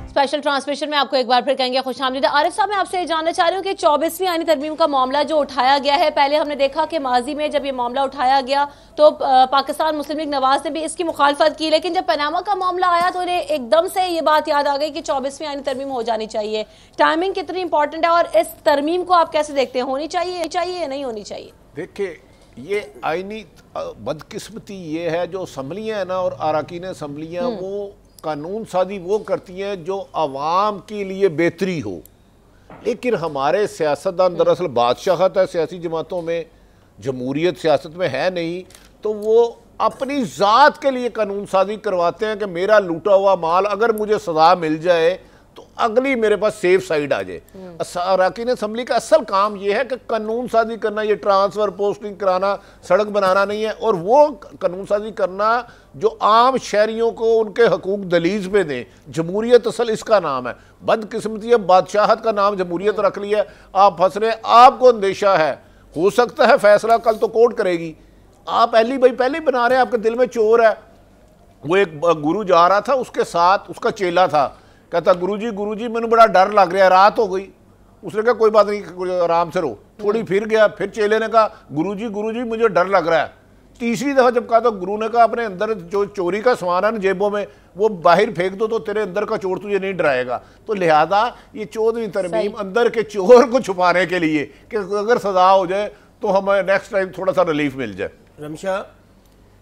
Special transmission में आपको एक बार फिर कहेंगे खुशामदीद। आरिफ साहब, मैं आपसे जानना चाह रही हूँ कि 24वीं आईनी तरमीम का मामला जो उठाया गया है, पहले हमने देखा कि माजी में जब ये मामला उठाया गया तो पाकिस्तान मुस्लिम लीग नवाज ने भी इसकी मुखालफत की, लेकिन जब पनामा का मामला आया तो एकदम से ये बात याद आ गई कि 24वीं आईनी तरमीम हो जानी चाहिए। टाइमिंग कितनी इंपॉर्टेंट है, और इस तरमीम को आप कैसे देखते हैं, होनी चाहिए या नहीं होनी चाहिए? देखिए, ये आईनी बदकिस्मती ये है जो असम्बलियाँ हैं ना, और अरकान असम्बलियाँ वो कानून साजी वो करती हैं जो आवाम के लिए बेहतरी हो, लेकिन हमारे सियासतदान दरअसल बादशाहत है सियासी जमातों में, जमहूरियत सियासत में है नहीं, तो वो अपनी जात के लिए कानून साजी करवाते हैं कि मेरा लूटा हुआ माल अगर मुझे सजा मिल जाए तो अगली मेरे पास सेफ साइड आ जाए। अरकान असम्बली का असल काम यह है कि कानून साजी करना, ये ट्रांसफ़र पोस्टिंग कराना, सड़क बनाना नहीं है। और वो कानून साजी करना जो आम शहरियों को उनके हकूक दलीज पे दें। जमहूरियत असल इसका नाम है। बदकिस्मती है बादशाहत का नाम जमहूरियत रख लिया, आप फंस रहे। आपको अंदेशा है, हो सकता है फैसला कल तो कोर्ट करेगी, आप पहले ही बना रहे हैं, आपके दिल में चोर है। वो एक गुरु जा रहा था, उसके साथ उसका चेला था, कहता गुरुजी मैंने बड़ा डर लग रहा है, रात हो गई। उसने कहा कोई बात नहीं, आराम से रहो। थोड़ी फिर गया, फिर चेले ने कहा गुरुजी मुझे डर लग रहा है। तीसरी दफा जब कहा तो गुरु ने कहा अपने अंदर जो चोरी का सामान है ना जेबों में, वो बाहर फेंक दो तो तेरे अंदर का चोर तुझे नहीं डराएगा। तो लिहाजा ये 14वीं तरमीम अंदर के चोर को छुपाने के लिए कि अगर सजा हो जाए तो हमें नेक्स्ट टाइम थोड़ा सा रिलीफ मिल जाए। रमशा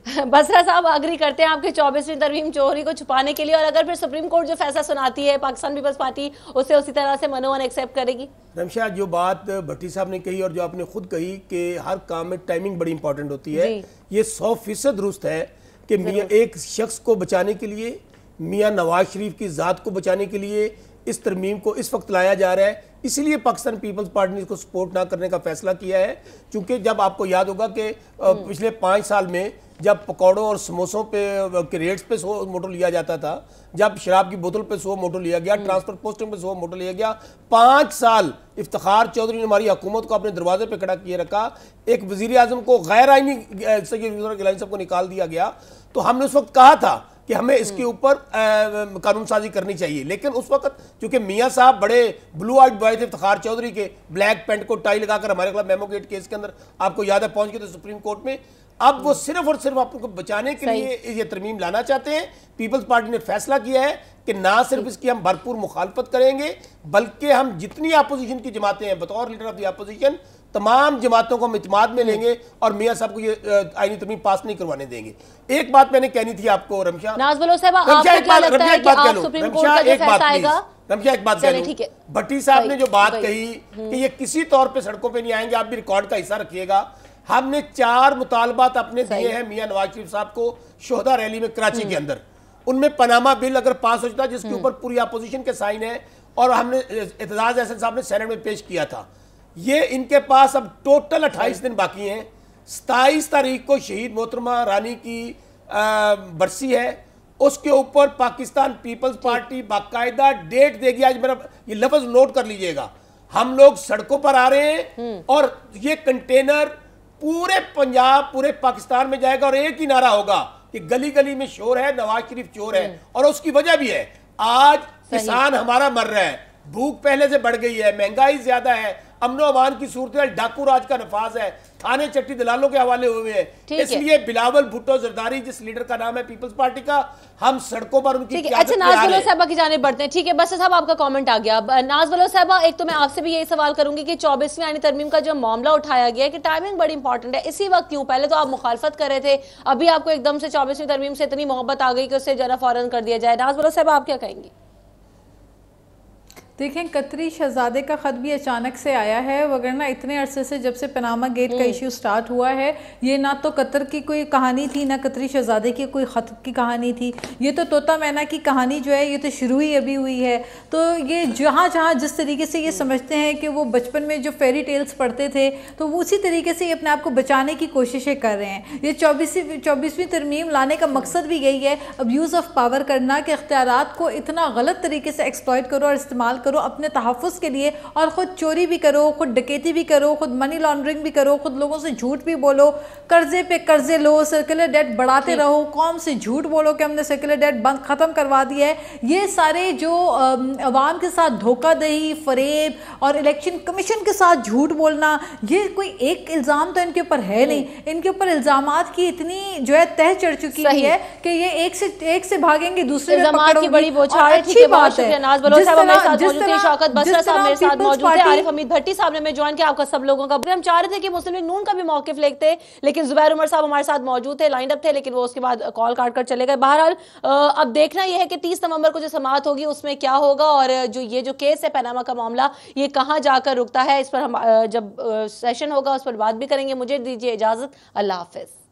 बसरा साहब अग्री करते हैं आपके 24वीं तरमीम चोरी को छुपाने के लिए, और अगर फिर सुप्रीम कोर्ट जो फैसला सुनाती है पाकिस्तान पीपल्स पार्टी उसे उसी तरह से मनोवन एक्सेप्ट करेगी? रमशा, जो बात भट्टी साहब ने कही और जो आपने खुद कही कि हर काम में टाइमिंग बड़ी इंपॉर्टेंट होती है, ये 100% दुरुस्त है कि मियाँ एक शख्स को बचाने के लिए, मियाँ नवाज शरीफ की ज़ात को बचाने के लिए इस तरमीम को इस वक्त लाया जा रहा है। इसलिए पाकिस्तान पीपल्स पार्टी ने इसको सपोर्ट ना करने का फैसला किया है, क्योंकि जब आपको याद होगा कि पिछले 5 साल में जब पकौड़ों और समोसों के रेट्स पे 100 मोटो लिया जाता था, जब शराब की बोतल पे 100 मोटो लिया गया, ट्रांसफर पोस्टिंग पे 100 मोटो लिया गया, 5 साल इफ्तिखार चौधरी ने हमारी हुकूमत को अपने दरवाजे पे खड़ा किए रखा। एक वजीर आजम को गैर आईनी गिलानी साहब को निकाल दिया गया। तो हमने उस वक्त कहा था कि हमें इसके ऊपर कानून साजी करनी चाहिए, लेकिन उस वक्त चूंकि मियाँ साहब बड़े ब्लू आइड बॉय थे इफ्तिखार चौधरी के, ब्लैक पेंट को टाई लगाकर हमारे खिलाफ मेमो गेट केस के अंदर आपको याद है पहुंच गए थे सुप्रीम कोर्ट में। अब वो सिर्फ और सिर्फ आपको बचाने के लिए ये तरमीम लाना चाहते हैं। पीपल्स पार्टी ने फैसला किया है कि ना सिर्फ इसकी हम भरपूर मुखालफत करेंगे, बल्कि हम जितनी अपोजिशन की जमातें हैं बतौर लीडर ऑफ द अपोजिशन तमाम जमातों को हम इत्मीनान में लेंगे और मियाँ साहब को ये आईनी तरमीम पास नहीं करवाने देंगे। एक बात मैंने कहनी थी आपको रमशा, एक बात भट्टी साहब ने जो बात कही कि ये किसी तौर पे सड़कों पे नहीं आएंगे, आप भी रिकॉर्ड का हिस्सा रखिएगा। हमने 4 मुतालबात अपने दिए हैं मियाँ नवाज शरीफ साहब को शोहदा रैली में कराची के अंदर। उनमें पनामा बिल अगर पास हो जाता जिसके ऊपर पूरी अपोजिशन के साइन है और हमने एतजाज अहसन साहब ने सेनेट में पेश किया था, ये इनके पास अब टोटल 28 दिन बाकी हैं। 27 तारीख को शहीद मोहतरमा रानी की बरसी है, उसके ऊपर पाकिस्तान पीपल्स पार्टी बाकायदा डेट देगी। आज मेरा ये लफ्ज नोट कर लीजिएगा, हम लोग सड़कों पर आ रहे हैं और ये कंटेनर पूरे पंजाब पूरे पाकिस्तान में जाएगा और एक ही नारा होगा कि गली गली में शोर है, नवाज शरीफ चोर है। और उसकी वजह भी है, आज किसान हमारा मर रहा है, भूख पहले से बढ़ गई है, महंगाई ज्यादा है, अमनो अमान की सूरत, डाकू राज का नफाज है, थाने चट्टी दलालों के हवाले हुए हैं। इसलिए बिलावल भुट्टो जरदारी जिस लीडर का नाम है पीपल्स पार्टी का, हम सड़कों पर उनकी अच्छा नाज़ साहबा की जाने बढ़ते हैं। ठीक है, बस साहब आपका कमेंट आ गया। नाज़ साहबा, एक तो मैं आपसे भी यही सवाल करूंगी कि 24वीं आईनी तरमीम का जो मामला उठाया गया है कि टाइमिंग बड़ी इंपॉर्टेंट है, इसी वक्त क्यों? पहले तो आप मुखालफत कर रहे थे, अभी आपको एकदम से 24वीं तरमीम से इतनी मोहब्बत आ गई कि उससे जरा फौरन कर दिया जाए। नाज़ साहब आप क्या कहेंगे? देखें, कतरी शहजादे का ख़त भी अचानक से आया है, वगरना इतने अरसे से जब से पनामा गेट का इशू स्टार्ट हुआ है, ये ना तो कतर की कोई कहानी थी ना कतरी शहजादे की कोई ख़त की कहानी थी। ये तो तोता मैना की कहानी जो है ये तो शुरू ही अभी हुई है। तो ये जहाँ जहाँ जिस तरीके से ये समझते हैं कि वो बचपन में जो फेरी टेल्स पढ़ते थे, तो वो उसी तरीके से ये अपने आप को बचाने की कोशिशें कर रहे हैं। ये 24वीं तरमीम लाने का मकसद भी यही है, अब्यूज़ ऑफ पावर करना, कि इख्तियारात को इतना गलत तरीके से एक्सप्लॉइट करो और इस्तेमाल करो अपने तहफ़्फ़ुज़ के लिए, और ख़ुद चोरी भी करो, ख़ुद डकैती भी करो, ख़ुद मनी लॉन्ड्रिंग भी करो, ख़ुद लोगों से झूठ भी बोलो, कर्जे पे कर्जे लो, सर्कुलर डेट बढ़ाते रहो, कौम से झूठ बोलो कि हमने सर्कुलर डेट बंद ख़त्म करवा दिया है। ये सारे जो अवाम के साथ धोखाधड़ी, फरेब और इलेक्शन कमीशन के साथ झूठ बोलना, ये कोई एक इल्ज़ाम तो इनके ऊपर है नहीं। इनके ऊपर इल्ज़ामात की इतनी जो है तह चढ़ चुकी है कि ये एक से भागेंगे दूसरे में पकड़ोगे। अच्छी बात है। शौकत बसरा साहब मेरे साथ मौजूद है, आरिफ हमीद भट्टी साहब ने मैं ज्वाइन किया, आपका सब लोगों का। हम चाह रहे थे कि मुस्लिम लीग नून का भी मौकिफ लेते, लेकिन जुबैर उमर साहब हमारे साथ मौजूद थे, लाइन अप थे, लेकिन वो उसके बाद कॉल काट कर चले गए। बहरहाल अब देखना यह है कि 30 नवंबर को जो समाअत होगी उसमें क्या होगा और जो ये जो केस है पनामा का मामला ये कहाँ जाकर रुकता है, इस पर हम जब सेशन होगा उस पर बात भी करेंगे। मुझे दीजिए इजाजत, अल्लाह हाफिज।